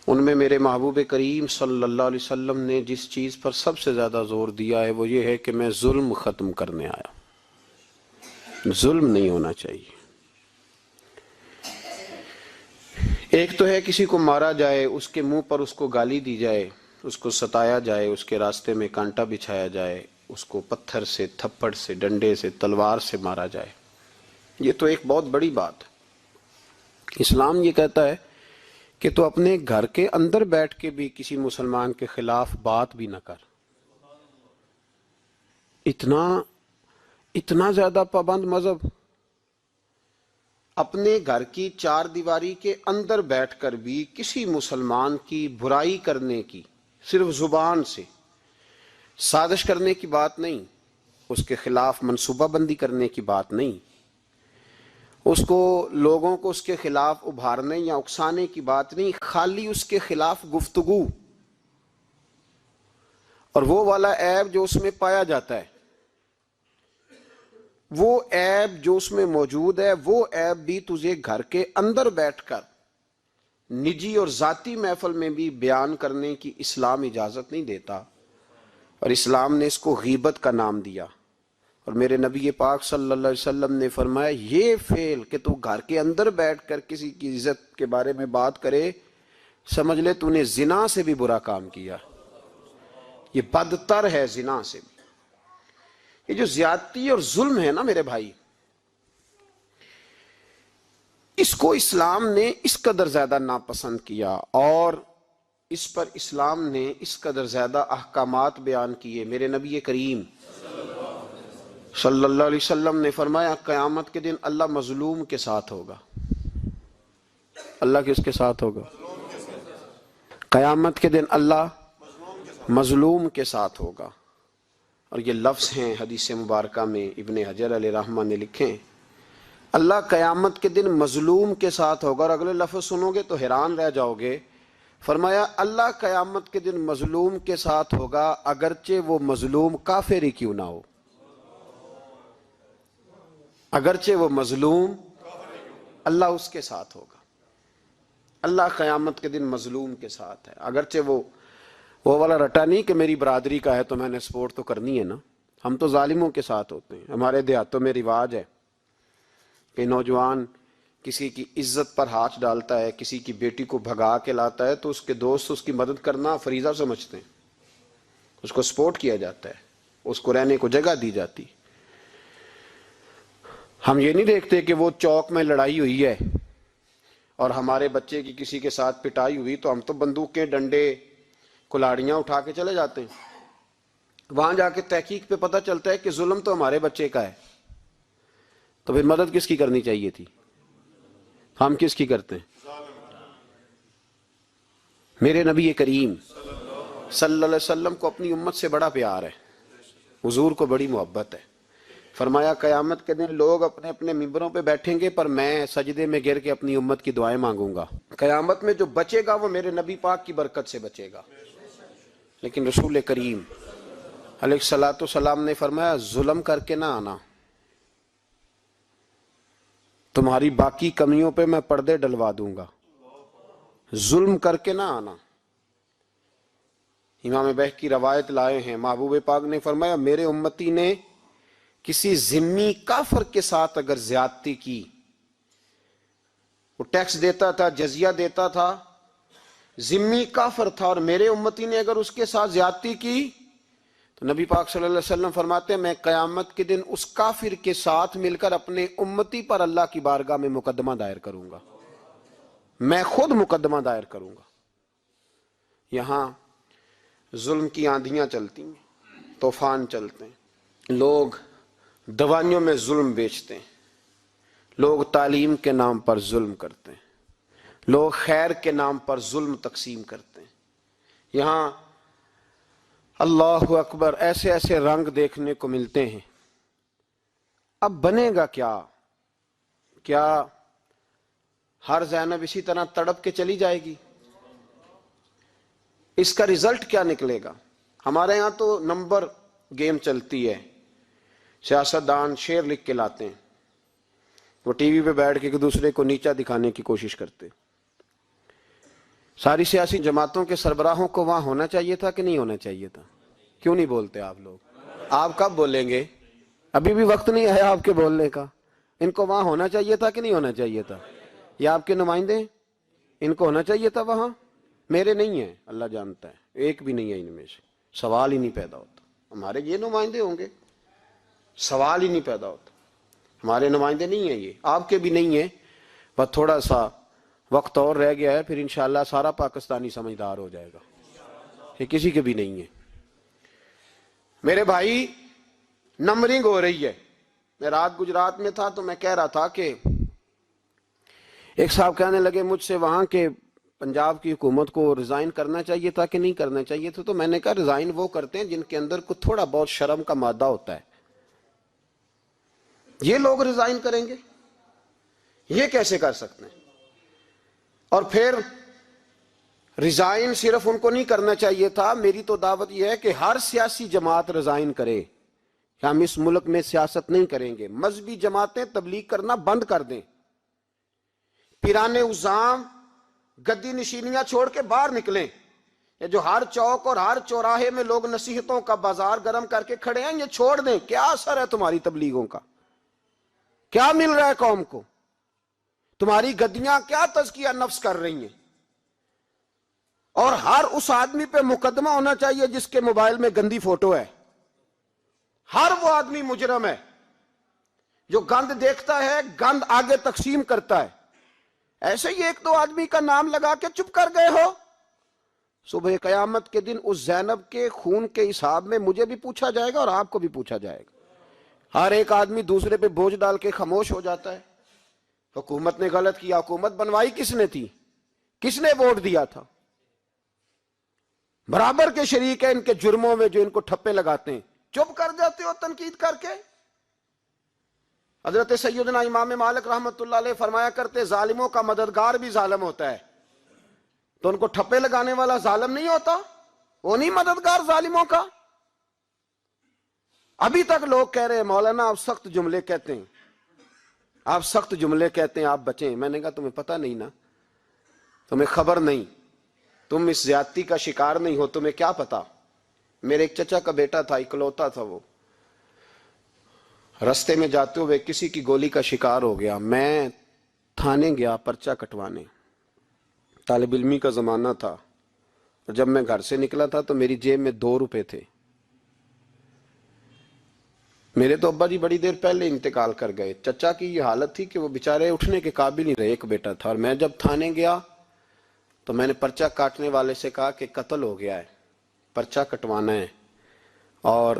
ان میں میرے محبوب کریم صلی اللہ علیہ وسلم نے جس چیز پر سب سے زیادہ زور دیا ہے وہ یہ ہے کہ میں ظلم ختم کرنے آیا. ظلم نہیں ہونا چاہیے. ایک تو ہے کسی کو مارا جائے، اس کے منہ پر اس کو گالی دی جائے، اس کو ستایا جائے، اس کے راستے میں کانٹا بچھایا جائے، اس کو پتھر سے، تھپڑ سے، ڈنڈے سے، تلوار سے مارا جائے. یہ تو ایک بہت بڑی بات ہے. اسلام یہ کہتا ہے کہ تو اپنے گھر کے اندر بیٹھ کے بھی کسی مسلمان کے خلاف بات بھی نہ کر. اتنا زیادہ پابند مذہب. اپنے گھر کی چار دیواری کے اندر بیٹھ کر بھی کسی مسلمان کی برائی کرنے کی، صرف زبان سے سازش کرنے کی بات نہیں، اس کے خلاف منصوبہ بندی کرنے کی بات نہیں، اس کو لوگوں کو اس کے خلاف ابھارنے یا اکسانے کی بات نہیں، خالی اس کے خلاف گفتگو. اور وہ والا عیب جو اس میں پایا جاتا ہے، وہ عیب جو اس میں موجود ہے، وہ عیب بھی تجھے گھر کے اندر بیٹھ کر نجی اور ذاتی محفل میں بھی بیان کرنے کی اسلام اجازت نہیں دیتا. اور اسلام نے اس کو غیبت کا نام دیا. اور میرے نبی پاک صلی اللہ علیہ وسلم نے فرمایا یہ فعل کہ تو گھر کے اندر بیٹھ کر کسی کی عزت کے بارے میں بات کرے، سمجھ لے تو نے زنا سے بھی برا کام کیا. یہ بدتر ہے زنا سے بھی. یہ جو زیادتی اور ظلم ہے نا میرے بھائی، اس کو اسلام نے اس قدر زیادہ ناپسند کیا اور اس پر اسلام نے اس قدر زیادہ احکامات بیان کیے. میرے نبی کریم صلی اللہ علیہ وسلم نے فرمایا قیامت کے دن اللہ مظلوم کے ساتھ ہوگا. اللہ کس کے ساتھ ہوگا؟ قیامت کے دن اللہ مظلوم کے ساتھ ہوگا. اور یہ لفظ ہیں حدیث مبارکہ میں ابن حجر علیہ رحمہ نے لکھے، اللہ قیامت کے دن مظلوم کے ساتھ ہوگا. اور اگلے لفظ سنو گے تو حیران رہ جاؤ گے. فرمایا اللہ قیامت کے دن مظلوم کے ساتھ ہوگا اگرچہ وہ مظلوم کافر ہی کیوں نہ ہو. اگرچہ وہ مظلوم، اللہ اس کے ساتھ ہوگا. اللہ قیامت کے دن مظلوم کے ساتھ ہے، اگرچہ وہ والا رٹا نہیں کہ میری برادری کا ہے تو میں نے سپورٹ تو کرنی ہے نا. ہم تو ظالموں کے ساتھ ہوتے ہیں. ہمارے دیہاتوں میں رواج ہے کہ نوجوان کسی کی عزت پر ہاتھ ڈالتا ہے، کسی کی بیٹی کو بھگا کے لاتا ہے تو اس کے دوست اس کی مدد کرنا فریضہ سمجھتے ہیں، اس کو سپورٹ کیا جاتا ہے، اس کو رہنے کو جگہ دی جاتی. ہم یہ نہیں دیکھتے کہ وہ چوک میں لڑائی ہوئی ہے اور ہمارے بچے کی کسی کے ساتھ پٹائی ہوئی تو ہم تو بندوقیں، ڈنڈے، کلاڑیاں اٹھا کے چلے جاتے ہیں. وہاں جا کے تحقیق پہ پتہ چلتا ہے کہ ظلم تو ہمارے بچے کا ہے. تو پھر مدد کس کی کرنی چاہیے تھی؟ ہم کس کی کرتے ہیں؟ میرے نبی کریم صلی اللہ علیہ وسلم کو اپنی امت سے بڑا پیار ہے، حضور کو بڑی محبت ہے. فرمایا قیامت کے دن لوگ اپنے اپنے ممبروں پہ بیٹھیں گے پر میں سجدے میں گر کے اپنی امت کی دعائیں مانگوں گا. قیامت میں جو بچے گا وہ میرے نبی پاک کی برکت سے بچے گا. لیکن رسول کریم علیہ الصلوۃ والسلام نے فرمایا ظلم کر کے نہ آنا، تمہاری باقی کمیوں پہ میں پردے ڈلوا دوں گا. ظلم کر کے نہ آنا. امام بہقی روایت لائے ہیں، محبوب پاک نے فرمایا میرے امتی نے کسی ذمی کافر کے ساتھ اگر زیادتی کی، وہ ٹیکس دیتا تھا، جزیہ دیتا تھا، ذمی کافر تھا، اور میرے امتی نے اگر اس کے ساتھ زیادتی کی تو نبی پاک صلی اللہ علیہ وسلم فرماتے ہیں میں قیامت کے دن اس کافر کے ساتھ مل کر اپنے امتی پر اللہ کی بارگاہ میں مقدمہ دائر کروں گا. میں خود مقدمہ دائر کروں گا. یہاں ظلم کی آندھیاں چلتی ہیں، طوفان چلتے ہیں، لوگ دوائیوں میں ظلم بیچتے ہیں، لوگ تعلیم کے نام پر ظلم کرتے ہیں، لوگ خیر کے نام پر ظلم تقسیم کرتے ہیں. یہاں اللہ اکبر ایسے ایسے رنگ دیکھنے کو ملتے ہیں. اب بنے گا کیا؟ کیا ہر زینب اسی طرح تڑپ کے چلی جائے گی؟ اس کا رزلٹ کیا نکلے گا؟ ہمارے یہاں تو نمبر گیم چلتی ہے. سیاستدان شعر لکھ کے لاتے ہیں، وہ ٹی وی پہ بیٹھ کے ایک دوسرے کو نیچا دکھانے کی کوشش کرتے. ساری سیاسی جماعتوں کے سربراہوں کو وہاں ہونا چاہیے تھا کہ نہیں ہونا چاہیے تھا؟ کیوں نہیں بولتے آپ لوگ؟ آپ کب بولیں گے؟ ابھی بھی وقت نہیں ہے آپ کے بولنے کا. ان کو وہاں ہونا چاہیے تھا کہ نہیں ہونا چاہیے تھا؟ یہ آپ کے نمائندے ہیں، ان کو ہونا چاہیے تھا وہاں. میرے نہیں ہیں، اللہ جانتا ہے، ایک بھی نہیں ہے ان میں سے. سوال ہی نہیں پیدا ہوتا. ہمارے یہ نمائندے ہوں گے؟ سوال ہی نہیں پیدا ہوتا. ہمارے نمائندے نہیں ہیں، یہ آپ کے بھی نہیں ہیں. بس تھوڑا سا وقت اور رہ گیا ہے، پھر انشاءاللہ سارا پاکستانی سمجھدار ہو جائے گا. یہ کسی کے بھی نہیں ہے. میرے بھائی، نمبرنگ ہو رہی ہے. میں رات گجرات میں تھا تو میں کہہ رہا تھا کہ ایک صاحب کہنے لگے مجھ سے وہاں کے پنجاب کی حکومت کو ریزائن کرنا چاہیے تھا کہ نہیں کرنا چاہیے تھا. تو میں نے کہا ریزائن وہ کرتے ہیں جن کے اندر کچھ تھوڑا بہت شرم کا مادہ ہوتا ہے. یہ لوگ ریزائن کریں گے؟ یہ کیسے کر سکتے ہیں؟ اور پھر ریزائن صرف ان کو نہیں کرنا چاہیے تھا. میری تو دعوت یہ ہے کہ ہر سیاسی جماعت ریزائن کرے کہ ہم اس ملک میں سیاست نہیں کریں گے. مذہبی جماعتیں تبلیغ کرنا بند کر دیں. پیرانے عظام گدی نشینیاں چھوڑ کے باہر نکلیں. یہ جو ہر چوک اور ہر چوراہے میں لوگ نصیحتوں کا بازار گرم کر کے کھڑے ہیں، یہ چھوڑ دیں. کیا اثر ہے تمہاری تبلیغوں کا؟ کیا مل رہا ہے قوم کو؟ تمہاری گدیاں کیا تزکیہ نفس کر رہی ہیں؟ اور ہر اس آدمی پہ مقدمہ ہونا چاہیے جس کے موبائل میں گندی فوٹو ہے. ہر وہ آدمی مجرم ہے جو گند دیکھتا ہے، گند آگے تقسیم کرتا ہے. ایسے ہی ایک دو آدمی کا نام لگا کے چپ کر گئے ہو. صبح قیامت کے دن اس زینب کے خون کے حساب میں مجھے بھی پوچھا جائے گا اور آپ کو بھی پوچھا جائے گا. ہر ایک آدمی دوسرے پہ بوجھ ڈال کے خاموش ہو جاتا ہے. حکومت نے غلط کیا. حکومت بنوائی کس نے تھی؟ کس نے ووٹ دیا تھا؟ برابر کے شریک ہیں ان کے جرموں میں جو ان کو ٹھپے لگاتے ہیں. چپ کر جاتے ہو تنقید کر کے. حضرت سیدنا امام مالک رحمت اللہ علیہ فرمایا کرتے ظالموں کا مددگار بھی ظالم ہوتا ہے. تو ان کو ٹھپے لگانے والا ظالم نہیں ہوتا؟ وہ نہیں مددگار ظالموں کا؟ ابھی تک لوگ کہہ رہے ہیں مولانا آپ سخت جملے کہتے ہیں، آپ سخت جملے کہتے ہیں، آپ بچیں. میں نے کہا تمہیں پتہ نہیں نا، تمہیں خبر نہیں، تم اس زیادتی کا شکار نہیں ہو، تمہیں کیا پتا. میرے ایک چچا کا بیٹا تھا، اکلوتا تھا. وہ رستے میں جاتے ہوئے کسی کی گولی کا شکار ہو گیا. میں تھانے گیا پرچہ کٹوانے. طالب علمی کا زمانہ تھا. اور جب میں گھر سے نکلا تھا تو میری جیب میں 2 روپے تھے. میرے تو ابا جی بڑی دیر پہلے انتقال کر گئے. چچا کی یہ حالت تھی کہ وہ بیچارے اٹھنے کے قابل نہیں رہے. ایک بیٹا تھا. اور میں جب تھانے گیا تو میں نے پرچہ کاٹنے والے سے کہا کہ قتل ہو گیا ہے، پرچہ کٹوانا ہے. اور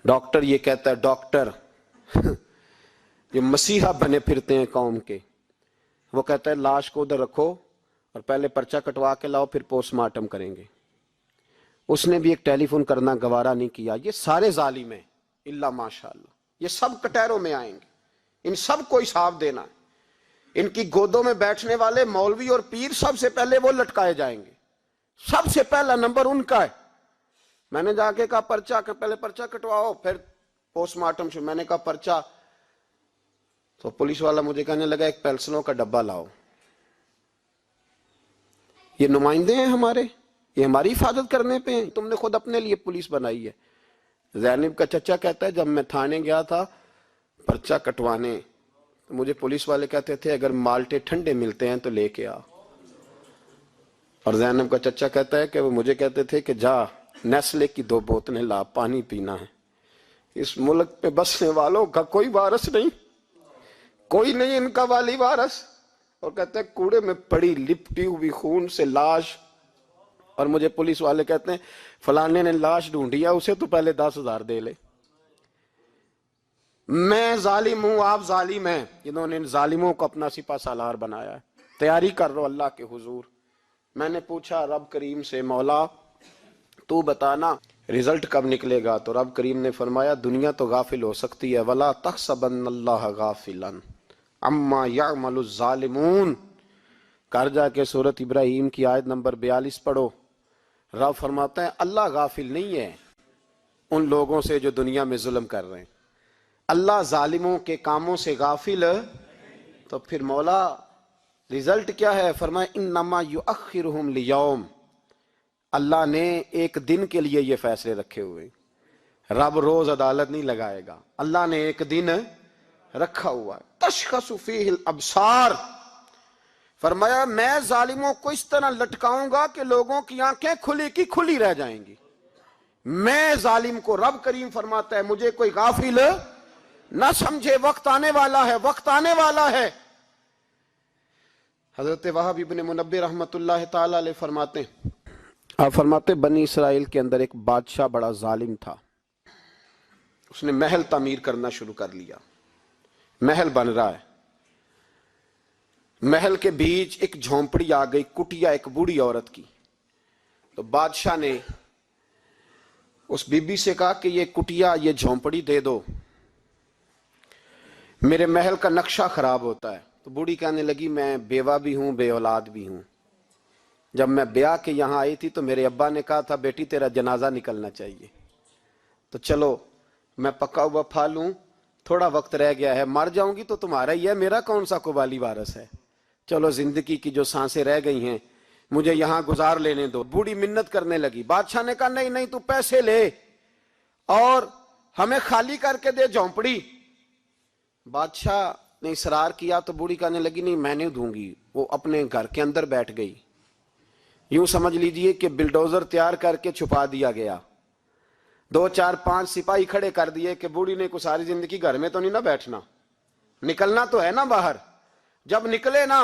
ڈاکٹر یہ کہتا ہے، ڈاکٹر جو مسیحا بنے پھرتے ہیں قوم کے، وہ کہتا ہے لاش کو ادھر رکھو اور پہلے پرچہ کٹوا کے لاؤ، پھر پوسٹ مارٹم کریں گے. اس نے بھی ایک ٹیلی فون کرنا گوارا نہیں کیا. یہ سارے ظالم ہیں الا ماشاءاللہ. یہ سب کٹہروں میں آئیں گے. ان سب کو حساب دینا ہے. ان کی گودوں میں بیٹھنے والے مولوی اور پیر سب سے پہلے وہ لٹکائے جائیں گے. سب سے پہلا نمبر ان کا ہے. میں نے جا کے کہا پہلے پرچہ کٹواؤ پھر پوسٹ مارٹم شروع. میں نے کہا پرچہ، تو پولیس والا مجھے کہنے لگا ایک پینسلوں کا ڈبہ لاؤ. یہ نمائندے ہیں ہمارے، یہ ہماری حفاظت کرنے پہ ہیں. تم نے خود اپنے لیے پولیس بنائی ہے. زینب کا چچا کہتا ہے جب میں تھانے گیا تھا پرچہ کٹوانے تو مجھے پولیس والے کہتے تھے اگر مالٹے ٹھنڈے ملتے ہیں تو لے کے آ. اور زینب کا چچا کہتا ہے کہ وہ مجھے کہتے تھے کہ جا نیسلے کی 2 بوتلیں لا، پانی پینا ہے. اس ملک پہ بسنے والوں کا کوئی وارث نہیں، کوئی نہیں ان کا والی وارث. اور کہتے ہیں کوڑے میں پڑی لپٹی ہوئی خون سے لاش. اور مجھے پولیس والے کہتے ہیں فلانے نے لاش ڈھونڈی ہے، اسے تو پہلے 10,000 دے لے. میں ظالم ہوں، آپ ظالم ہیں، جنہوں نے ان ظالموں کو اپنا سپہ سالار بنایا ہے. تیاری کر رہو اللہ کے حضور. میں نے پوچھا رب کریم سے مولا تو بتانا رزلٹ کب نکلے گا؟ تو رب کریم نے فرمایا دنیا تو غافل ہو سکتی ہے، ولا تحسبن اللہ غافلا عما یعمل الظالمون. کر جا کے سورۃ ابراہیم کی آیت نمبر 42 پڑھو. رب فرماتا ہے اللہ غافل نہیں ہے ان لوگوں سے جو دنیا میں ظلم کر رہے ہیں. اللہ ظالموں کے کاموں سے غافل. تو پھر مولا رزلٹ کیا ہے؟ فرمایا انما یؤخرہم لیوم، اللہ نے ایک دن کے لیے یہ فیصلے رکھے ہوئے، رب روز عدالت نہیں لگائے گا، اللہ نے ایک دن رکھا ہوا ہے۔ تشخص فیہ الابصار، فرمایا میں ظالموں کو اس طرح لٹکاؤں گا کہ لوگوں کی آنکھیں کھلی کی کھلی رہ جائیں گی۔ میں ظالم کو، رب کریم فرماتا ہے مجھے کوئی غافل نہ سمجھے، وقت آنے والا ہے، وقت آنے والا ہے۔ حضرت وہب ابن منبہ رحمت اللہ تعالی علیہ فرماتے ہیں، آپ فرماتے بنی اسرائیل کے اندر ایک بادشاہ بڑا ظالم تھا، اس نے محل تعمیر کرنا شروع کر لیا، محل بن رہا ہے، محل کے بیچ ایک جھونپڑی آ گئی، کٹیا ایک بوڑھی عورت کی، تو بادشاہ نے اس بی بی سے کہا کہ یہ کٹیا، یہ جھونپڑی دے دو، میرے محل کا نقشہ خراب ہوتا ہے۔ تو بوڑھی کہنے لگی میں بیوہ بھی ہوں، بے اولاد بھی ہوں، جب میں بیاہ کے یہاں آئی تھی تو میرے ابا نے کہا تھا بیٹی تیرا جنازہ نکلنا چاہیے، تو چلو میں پکا ہوا پھل ہوں، تھوڑا وقت رہ گیا ہے، مر جاؤں گی تو تمہارا ہی ہے، میرا کون سا قبالی وارث ہے، چلو زندگی کی جو سانسیں رہ گئی ہیں مجھے یہاں گزار لینے دو۔ بوڑھی منت کرنے لگی، بادشاہ نے کہا نہیں نہیں تو پیسے لے اور ہمیں خالی کر کے دے جھونپڑی۔ بادشاہ نے اصرار کیا تو بوڑھی کہنے لگی نہیں میں نہیں دوں گی، وہ اپنے گھر کے اندر بیٹھ گئی، یوں سمجھ لیجئے کہ بلڈوزر تیار کر کے چھپا دیا گیا، 2 4 5 سپاہی کھڑے کر دیے کہ بوڑھی نے کو ساری زندگی گھر میں تو نہیں نہ بیٹھنا، نکلنا تو ہے نا باہر، جب نکلے نا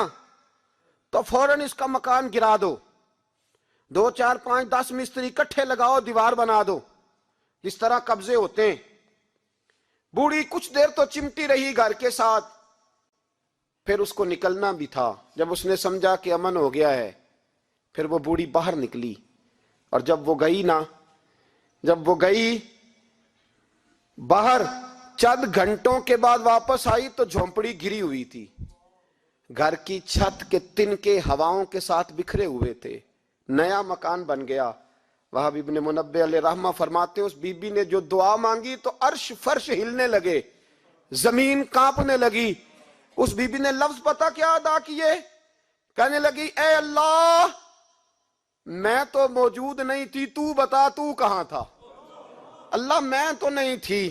تو فوراً اس کا مکان گرا دو، 2 4 5 10 مستری کٹھے لگاؤ، دیوار بنا دو، جس طرح قبضے ہوتے ہیں۔ بوڑھی کچھ دیر تو چمٹی رہی گھر کے ساتھ، پھر اس کو نکلنا بھی تھا، جب اس نے سمجھا کہ امن ہو گیا ہے پھر وہ بوڑھی باہر نکلی، اور جب وہ گئی نا، جب وہ گئی باہر چند گھنٹوں کے بعد واپس آئی تو جھونپڑی گری ہوئی تھی، گھر کی چھت کے تنکے ہواؤں کے ساتھ بکھرے ہوئے تھے، نیا مکان بن گیا۔ وہب ابن منبہ علیہ رحمہ فرماتے ہیں اس بی بی نے جو دعا مانگی تو عرش فرش ہلنے لگے، زمین کانپنے لگی۔ اس بی بی نے لفظ پتہ کیا ادا کیے؟ کہنے لگی اے اللہ میں تو موجود نہیں تھی، تو بتا تو کہاں تھا؟ اللہ میں تو نہیں تھی،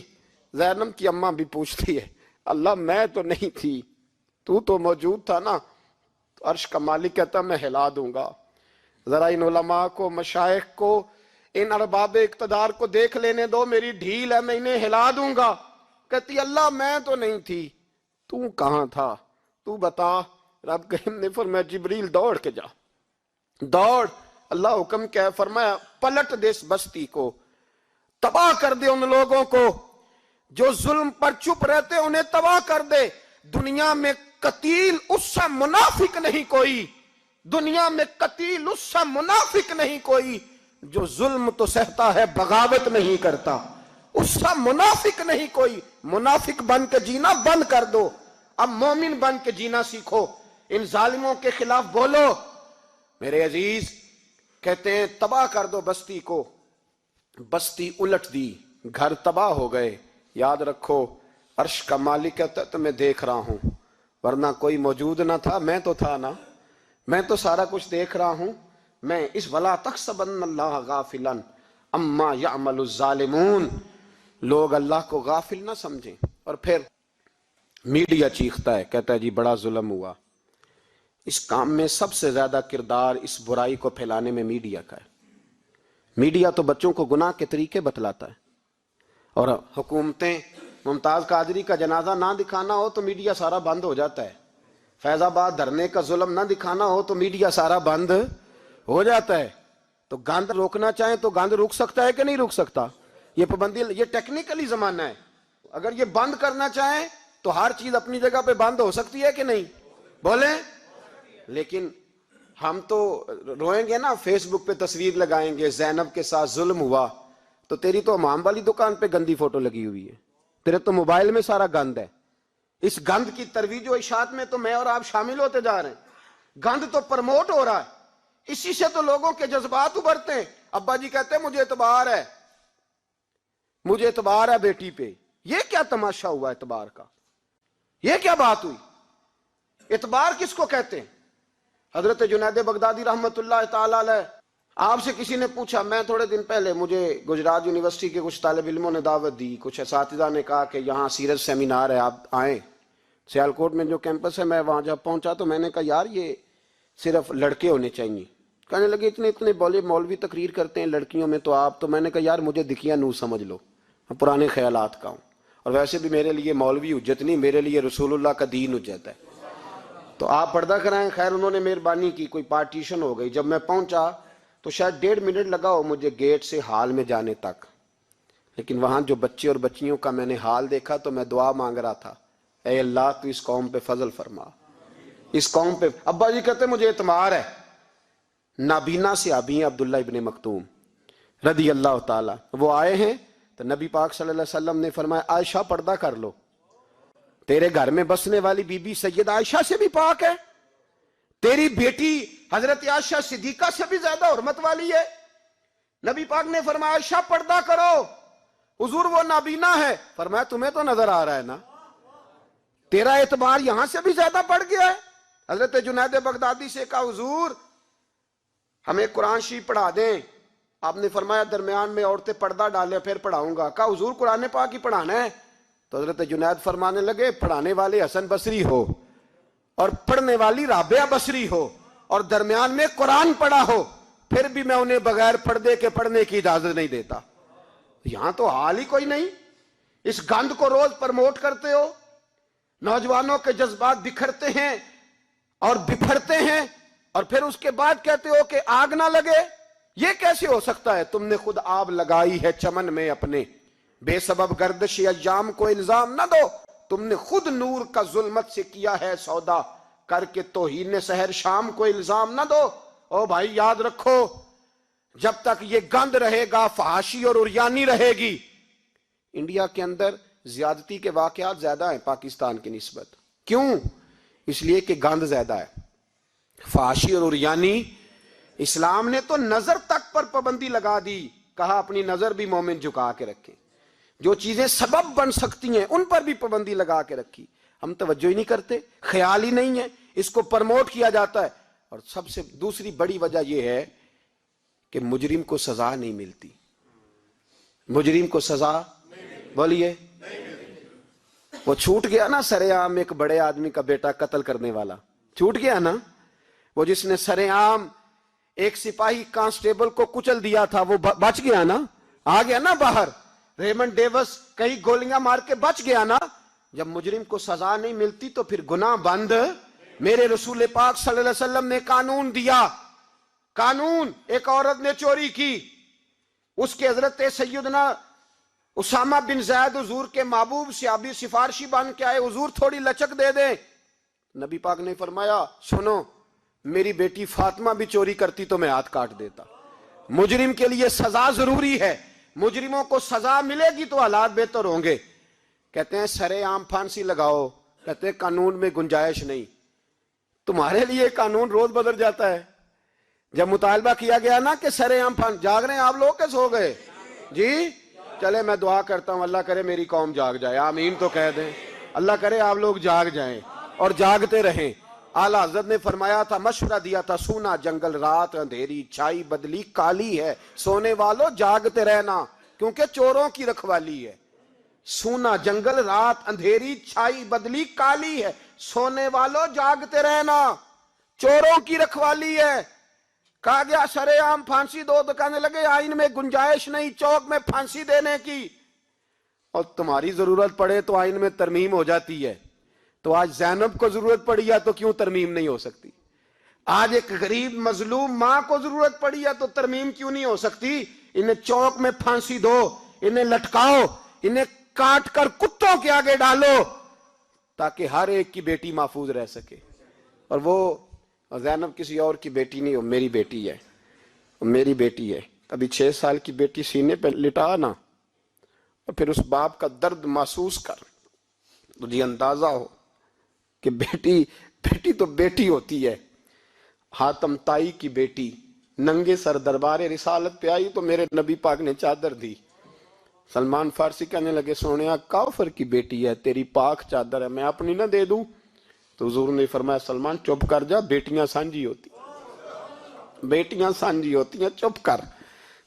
زینب کی اماں بھی پوچھتی ہے اللہ میں تو نہیں تھی، تو موجود تھا نا؟ تو عرش کا مالک کہتا میں ہلا دوں گا۔ ذرا ان علماء کو، مشائخ کو، ان ارباب اقتدار کو دیکھ لینے دو، میری ڈھیل ہے، میں انہیں ہلا دوں گا۔ کہتی اللہ میں تو نہیں تھی، تو کہاں تھا؟ تو بتا۔ رب کریم نے فرمایا جبریل دوڑ کے جا، دوڑ، اللہ حکم کیا ہے؟ فرمایا پلٹ دے اس بستی کو، تباہ کر دے ان لوگوں کو جو ظلم پر چپ رہتے، انہیں تباہ کر دے۔ دنیا میں قتیل اس سے منافق نہیں کوئی، دنیا میں قتیل اس سے منافق نہیں کوئی جو ظلم تو سہتا ہے بغاوت نہیں کرتا، اس سے منافق نہیں کوئی۔ منافق بن کے جینا بند کر دو، اب مومن بن کے جینا سیکھو، ان ظالموں کے خلاف بولو۔ میرے عزیز کہتے ہیں تباہ کر دو بستی کو، بستی الٹ دی، گھر تباہ ہو گئے۔ یاد رکھو عرش کا مالک کہتا ہے تو میں دیکھ رہا ہوں، ورنہ کوئی موجود نہ تھا، میں تو تھا نا، میں تو سارا کچھ دیکھ رہا ہوں۔ میں اس ولا تحسبن اللہ غافلا اما یعمل الظالمون، لوگ اللہ کو غافل نہ سمجھیں۔ اور پھر میڈیا چیختا ہے، کہتا ہے جی بڑا ظلم ہوا۔ اس کام میں سب سے زیادہ کردار اس برائی کو پھیلانے میں میڈیا کا ہے۔ میڈیا تو بچوں کو گناہ کے طریقے بتلاتا ہے، اور حکومتیں، ممتاز قادری کا جنازہ نہ دکھانا ہو تو میڈیا سارا بند ہو جاتا ہے، فیض آباد دھرنے کا ظلم نہ دکھانا ہو تو میڈیا سارا بند ہو جاتا ہے۔ تو گند روکنا چاہیں تو گند رک سکتا ہے کہ نہیں رک سکتا؟ یہ پابندی، یہ ٹیکنیکلی زمانہ ہے، اگر یہ بند کرنا چاہیں تو ہر چیز اپنی جگہ پہ بند ہو سکتی ہے کہ نہیں؟ بولیں۔ لیکن ہم تو روئیں گے نا، فیس بک پہ تصویر لگائیں گے زینب کے ساتھ ظلم ہوا، تو تیری تو امام والی دکان پہ گندی فوٹو لگی ہوئی ہے، تیرے تو موبائل میں سارا گند ہے۔ اس گند کی ترویج و اشاعت میں تو میں اور آپ شامل ہوتے جا رہے ہیں، گند تو پرموٹ ہو رہا ہے، اسی سے تو لوگوں کے جذبات ابھرتے ہیں۔ ابا جی کہتے ہیں مجھے اعتبار ہے، مجھے اعتبار ہے بیٹی پہ۔ یہ کیا تماشا ہوا اعتبار کا؟ یہ کیا بات ہوئی؟ اعتبار کس کو کہتے ہیں؟ حضرت جنید بغدادی رحمت اللہ تعالی علیہ، آپ سے کسی نے پوچھا، میں تھوڑے دن پہلے مجھے گجرات یونیورسٹی کے کچھ طالب علموں نے دعوت دی، کچھ اساتذہ نے کہا کہ یہاں سیرت سیمینار ہے، آپ آئیں۔ سیالکوٹ میں جو کیمپس ہے، میں وہاں جب پہنچا تو میں نے کہا یار یہ صرف لڑکے ہونے چاہیے۔ کہنے لگے اتنے بولے مولوی تقریر کرتے ہیں لڑکیوں میں تو آپ، تو میں نے کہا یار مجھے دکھیا نو سمجھ لو، میں پرانے خیالات کا ہوں، اور ویسے بھی میرے لیے مولوی حجت نہیں، میرے لیے رسول اللہ کا دین حجت ہے، تو آپ پردہ کرائیں۔ خیر انہوں نے مہربانی کی، کوئی پارٹیشن ہو گئی۔ جب میں پہنچا تو شاید 1.5 منٹ لگا ہو مجھے گیٹ سے ہال میں جانے تک، لیکن وہاں جو بچے اور بچیوں کا میں نے حال دیکھا تو میں دعا مانگ رہا تھا، اے اللہ تو اس قوم پہ فضل فرما، اس قوم پہ۔ ابا جی کہتے مجھے اعتماد ہے، نابینا سے ابھی ہیں عبداللہ ابن مکتوم رضی اللہ تعالی، وہ آئے ہیں تو نبی پاک صلی اللہ علیہ وسلم نے فرمایا عائشہ پردہ کر لو، تیرے گھر میں بسنے والی بی بی سید عائشہ سے بھی پاک ہے، تیری بیٹی حضرت عائشہ صدیقہ سے بھی زیادہ حرمت والی ہے۔ نبی پاک نے فرمایا عائشہ پردہ کرو، حضور وہ نابینا ہے۔ فرمایا تمہیں تو نظر آ رہا ہے نا، تیرا اعتبار یہاں سے بھی زیادہ بڑھ گیا ہے۔ حضرت جنید بغدادی سے کہا حضور ہمیں قرآن شریف پڑھا دیں، آپ نے فرمایا درمیان میں عورتیں پردہ ڈالیں پھر پڑھاؤں گا۔ کہا حضور قرآن پاک ہی پڑھانا ہے؟ تو حضرت جنید فرمانے لگے پڑھانے والے حسن بصری ہو اور پڑھنے والی رابعہ بصری ہو اور درمیان میں قرآن پڑھا ہو، پھر بھی میں انہیں بغیر پردے کے پڑھنے کی اجازت نہیں دیتا۔ یہاں تو حال ہی کوئی نہیں، اس گند کو روز پرموٹ کرتے ہو، نوجوانوں کے جذبات بکھرتے ہیں اور بپھرتے ہیں، اور پھر اس کے بعد کہتے ہو کہ آگ نہ لگے۔ یہ کیسے ہو سکتا ہے؟ تم نے خود آگ لگائی ہے چمن میں اپنے، بے سبب گردش ایام کو الزام نہ دو، تم نے خود نور کا ظلمت سے کیا ہے سودا، کر کے توہین سحر شام کو الزام نہ دو۔ او بھائی یاد رکھو، جب تک یہ گند رہے گا فحاشی اور عریانی رہے گی۔ انڈیا کے اندر زیادتی کے واقعات زیادہ ہیں پاکستان کی نسبت، کیوں؟ اس لیے کہ گند زیادہ ہے، فحاشی اور عریانی۔ اسلام نے تو نظر تک پر پابندی لگا دی، کہا اپنی نظر بھی مومن جھکا کے رکھیں، جو چیزیں سبب بن سکتی ہیں ان پر بھی پابندی لگا کے رکھی۔ ہم توجہ ہی نہیں کرتے، خیال ہی نہیں ہے، اس کو پرموٹ کیا جاتا ہے۔ اور سب سے دوسری بڑی وجہ یہ ہے کہ مجرم کو سزا نہیں ملتی، مجرم کو سزا بولیے، وہ چھوٹ گیا نا سرے عام ایک بڑے آدمی کا بیٹا قتل کرنے والا، چھوٹ گیا نا، وہ جس نے سرے عام ایک سپاہی کانسٹیبل کو کچل دیا تھا، وہ بچ گیا نا، آ گیا نا باہر۔ ریمنڈ ڈیوس کئی گولیاں مار کے بچ گیا نا۔ جب مجرم کو سزا نہیں ملتی تو پھر گناہ بند۔ میرے رسول پاک صلی اللہ علیہ وسلم نے قانون دیا، قانون، ایک عورت نے چوری کی، اس کے حضرت سیدنا اسامہ بن زید حضور کے محبوب صحابی سفارشی بن کے آئے، حضور تھوڑی لچک دے دیں۔ نبی پاک نے فرمایا سنو، میری بیٹی فاطمہ بھی چوری کرتی تو میں ہاتھ کاٹ دیتا۔ مجرم کے لیے سزا ضروری ہے، مجرموں کو سزا ملے گی تو حالات بہتر ہوں گے۔ کہتے ہیں سرے عام پھانسی لگاؤ، کہتے ہیں قانون میں گنجائش نہیں۔ تمہارے لیے قانون روز بدل جاتا ہے۔ جب مطالبہ کیا گیا نا کہ سرے عام جاگ رہے ہیں آپ لوگ کہ سو گئے؟ جی چلے میں دعا کرتا ہوں اللہ کرے میری قوم جاگ جائے، آمین تو کہہ دیں، اللہ کرے آپ لوگ جاگ جائیں اور جاگتے رہیں۔ اعلیٰ حضرت نے فرمایا تھا، مشورہ دیا تھا، سونا جنگل رات اندھیری چھائی بدلی کالی ہے، سونے والوں جاگتے رہنا کیونکہ چوروں کی رکھوالی ہے۔ سونا جنگل رات اندھیری چھائی بدلی کالی ہے، سونے والوں جاگتے رہنا، چوروں کی رکھوالی ہے۔ کہا گیا سرے عام پھانسی دو، تو کہنے لگے آئین میں گنجائش نہیں چوک میں پھانسی دینے کی، اور تمہاری ضرورت پڑے تو آئین میں ترمیم ہو جاتی ہے۔ تو آج زینب کو ضرورت پڑی ہے تو کیوں ترمیم نہیں ہو سکتی؟ آج ایک غریب مظلوم ماں کو ضرورت پڑی ہے تو ترمیم کیوں نہیں ہو سکتی؟ انہیں چوک میں پھانسی دو، انہیں لٹکاؤ، انہیں کاٹ کر کتوں کے آگے ڈالو تاکہ ہر ایک کی بیٹی محفوظ رہ سکے۔ اور وہ زینب کسی اور کی بیٹی نہیں، وہ میری بیٹی ہے، وہ میری بیٹی ہے۔ ابھی 6 سال کی بیٹی سینے پہ لٹا نا، اور پھر اس باپ کا درد محسوس کر، تجھے اندازہ ہو کہ بیٹی تو بیٹی ہوتی ہے۔ حاتم تائی کی بیٹی ننگے سر دربار رسالت پہ آئی تو میرے نبی پاک نے چادر دی۔ سلمان فارسی کہنے لگے سونیا کافر کی بیٹی ہے، تیری پاک چادر ہے، میں اپنی نہ دے دوں؟ تو حضور نے فرمایا سلمان چپ کر جا، بیٹیاں سانجھی ہوتی، بیٹیاں سانجھی ہوتی ہیں، چپ کر۔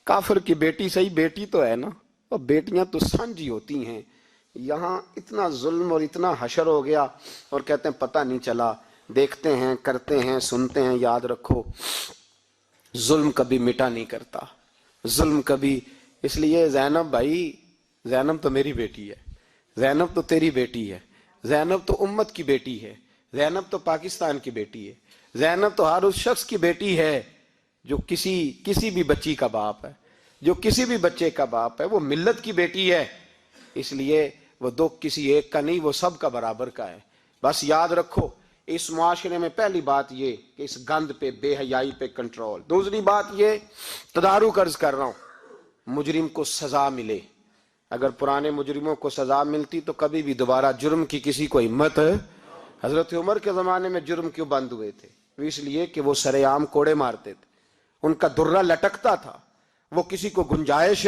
کافر کی بیٹی صحیح بیٹی تو ہے نا، اور بیٹیاں تو سانجھی ہوتی ہیں۔ یہاں اتنا ظلم اور اتنا حشر ہو گیا، اور کہتے ہیں پتہ نہیں چلا۔ دیکھتے ہیں، کرتے ہیں، سنتے ہیں۔ یاد رکھو ظلم کبھی مٹا نہیں کرتا، ظلم کبھی۔ اس لیے زینب بھائی، زینب تو میری بیٹی ہے، زینب تو تیری بیٹی ہے، زینب تو امت کی بیٹی ہے، زینب تو پاکستان کی بیٹی ہے، زینب تو ہر اس شخص کی بیٹی ہے جو کسی بھی بچی کا باپ ہے، جو کسی بھی بچے کا باپ ہے، وہ ملت کی بیٹی ہے۔ اس لیے وہ دکھ کسی ایک کا نہیں، وہ سب کا برابر کا ہے۔ بس یاد رکھو اس معاشرے میں پہلی بات یہ کہ اس گند پہ، بے حیائی پہ کنٹرول۔ دوسری بات یہ تدارک عرض کر رہا ہوں، مجرم کو سزا ملے۔ اگر پرانے مجرموں کو سزا ملتی تو کبھی بھی دوبارہ جرم کی کسی کو ہمت۔ حضرت عمر کے زمانے میں جرم کیوں بند ہوئے تھے؟ اس لیے کہ وہ سرے عام کوڑے مارتے تھے، ان کا درہ لٹکتا تھا، وہ کسی کو گنجائش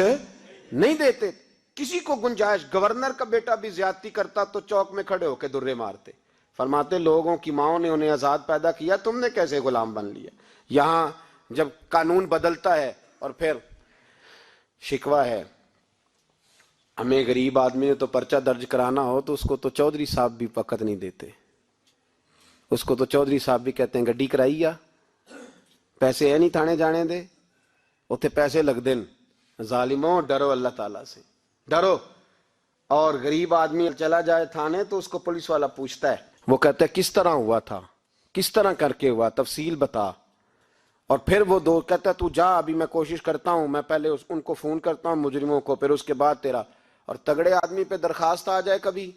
نہیں دیتے تھے، کسی کو گنجائش۔ گورنر کا بیٹا بھی زیادتی کرتا تو چوک میں کھڑے ہو کے درے مارتے۔ فرماتے لوگوں کی ماؤں نے انہیں آزاد پیدا کیا، تم نے کیسے غلام بن لیا؟ یہاں جب قانون بدلتا ہے اور پھر شکوہ ہے، ہمیں غریب آدمی نے تو پرچہ درج کرانا ہو تو اس کو تو چودھری صاحب بھی وقت نہیں دیتے، اس کو تو چودھری صاحب بھی کہتے ہیں گڈی کرائی آ، پیسے ہے نہیں تھانے جانے دے، اتنے پیسے لگ دیں۔ ظالموں ڈرو اللہ تعالیٰ سے، ڈرو۔ اور غریب آدمی چلا جائے تھانے تو اس کو پولیس والا پوچھتا ہے، وہ کہتا ہے کس طرح ہوا تھا، کس طرح کر کے ہوا، تفصیل بتا۔ اور پھر وہ دو کہتا ہے تو جا، ابھی میں کوشش کرتا ہوں، میں پہلے ان کو فون کرتا ہوں مجرموں کو، پھر اس کے بعد تیرا۔ اور تگڑے آدمی پہ درخواست آ جائے کبھی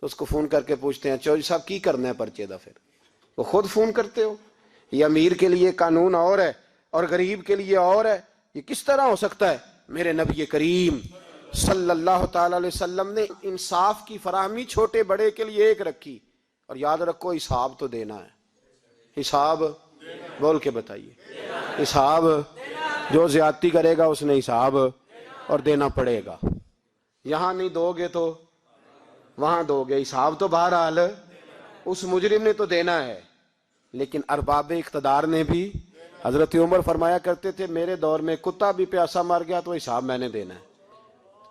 تو اس کو فون کر کے پوچھتے ہیں چودھری صاحب کی کرنا ہے پرچے دا؟ پھر وہ خود فون کرتے ہو؟ یہ امیر کے لیے قانون اور ہے اور غریب کے لیے اور ہے، یہ کس طرح ہو سکتا ہے؟ میرے نبی کریم صلی اللہ تعالی علیہ وسلم نے انصاف کی فراہمی چھوٹے بڑے کے لیے ایک رکھی، اور یاد رکھو حساب تو دینا ہے۔ حساب بول کے بتائیے، حساب جو زیادتی کرے گا اس نے حساب اور دینا پڑے گا۔ یہاں نہیں دو گے تو وہاں دو گے، حساب تو بہرحال اس مجرم نے تو دینا ہے۔ لیکن ارباب اقتدار نے بھی، حضرت عمر فرمایا کرتے تھے میرے دور میں کتا بھی پیاسا مر گیا تو حساب میں نے دینا ہے،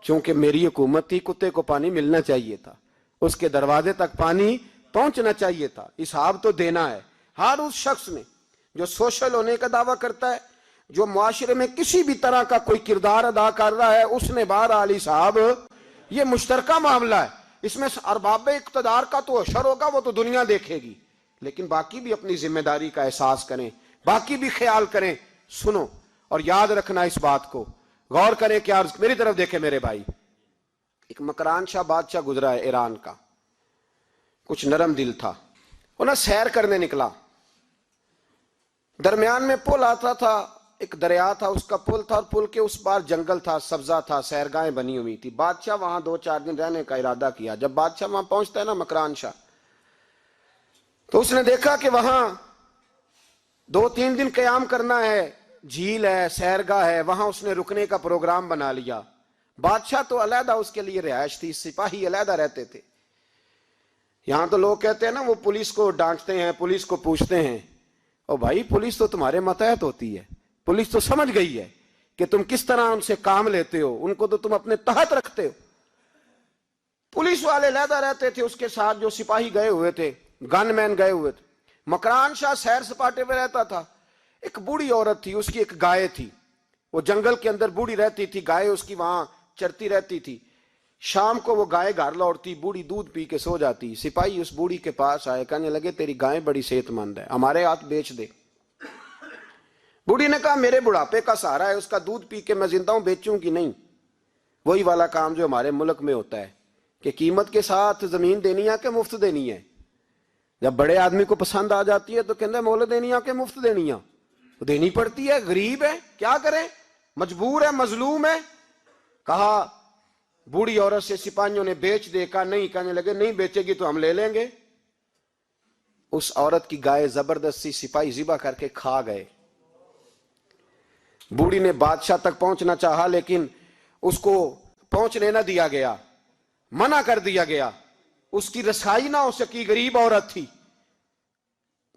چونکہ میری حکومت تھی، کتے کو پانی ملنا چاہیے تھا، اس کے دروازے تک پانی پہنچنا چاہیے تھا، حساب تو دینا ہے۔ ہر اس شخص نے جو سوشل ہونے کا دعویٰ کرتا ہے، جو معاشرے میں کسی بھی طرح کا کوئی کردار ادا کر رہا ہے، اس نے بہرحال حساب، یہ مشترکہ معاملہ ہے۔ اس میں ارباب اقتدار کا تو حشر ہوگا، وہ تو دنیا دیکھے گی، لیکن باقی بھی اپنی ذمہ داری کا احساس کریں، باقی بھی خیال کریں۔ سنو اور یاد رکھنا اس بات کو، غور کریں کہ میری طرف دیکھیں میرے بھائی۔ ایک مکران شاہ بادشاہ گزرا ہے ایران کا، کچھ نرم دل تھا، وہ نا سیر کرنے نکلا، درمیان میں پل آتا تھا، ایک دریا تھا، اس کا پل تھا، اور پل کے اس پار جنگل تھا، سبزہ تھا، سیرگاہیں بنی ہوئی تھی۔ بادشاہ وہاں 2-4 دن رہنے کا ارادہ کیا۔ جب بادشاہ وہاں پہنچتا ہے نا مکران شاہ، تو اس نے دیکھا کہ وہاں 2-3 دن قیام کرنا ہے، جھیل ہے، سیرگاہ ہے، وہاں اس نے رکنے کا پروگرام بنا لیا۔ بادشاہ تو علیحدہ اس کے لیے رہائش تھی، سپاہی علیحدہ رہتے تھے۔ یہاں تو لوگ کہتے ہیں نا وہ پولیس کو ڈانٹتے ہیں، پولیس کو پوچھتے ہیں، او بھائی پولیس تو تمہارے ماتحت ہوتی ہے، پولیس تو سمجھ گئی ہے کہ تم کس طرح ان سے کام لیتے ہو، ان کو تو تم اپنے تحت رکھتے ہو۔ پولیس والے علیحدہ رہتے تھے، اس کے ساتھ جو سپاہی گئے ہوئے تھے، گن مین گئے ہوئے تھے۔ مکران شاہ سیر سپاٹے پہ رہتا تھا۔ ایک بوڑھی عورت تھی، اس کی ایک گائے تھی، وہ جنگل کے اندر بوڑھی رہتی تھی، گائے اس کی وہاں چرتی رہتی تھی۔ شام کو وہ گائے گھر لوٹتی، بوڑھی دودھ پی کے سو جاتی۔ سپاہی اس بوڑھی کے پاس آئے، کہنے لگے تیری گائے بڑی صحت مند ہے، ہمارے ہاتھ بیچ دے۔ بوڑھی نے کہا میرے بڑھاپے کا سہارا ہے، اس کا دودھ پی کے میں زندہ ہوں، بیچوں گی نہیں۔ وہی والا کام جو ہمارے ملک میں ہوتا ہے کہ قیمت کے ساتھ زمین دینی ہے کہ مفت دینی ہے۔ جب بڑے آدمی کو پسند آ جاتی ہے تو کہتے ہیں مول دینی ہے کہ مفت دینی ہے، تو دینی پڑتی ہے، غریب ہے کیا کریں، مجبور ہے، مظلوم ہے۔ کہا بوڑھی عورت سے سپاہیوں نے بیچ دے، کہا نہیں، کہنے لگے نہیں بیچے گی تو ہم لے لیں گے۔ اس عورت کی گائے زبردستی سپاہی ذبح کر کے کھا گئے۔ بوڑھی نے بادشاہ تک پہنچنا چاہا لیکن اس کو پہنچنے نہ دیا گیا، منع کر دیا گیا، اس کی رسائی نہ ہو سکی، غریب عورت تھی۔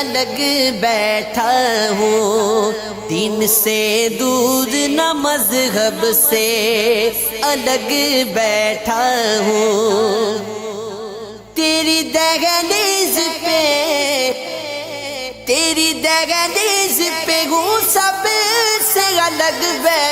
الگ بیٹھا ہوں، دین سے دور نہ مذہب سے الگ بیٹھا ہوں، تیری دہلیز پہ ہوں سب سے الگ بیٹھا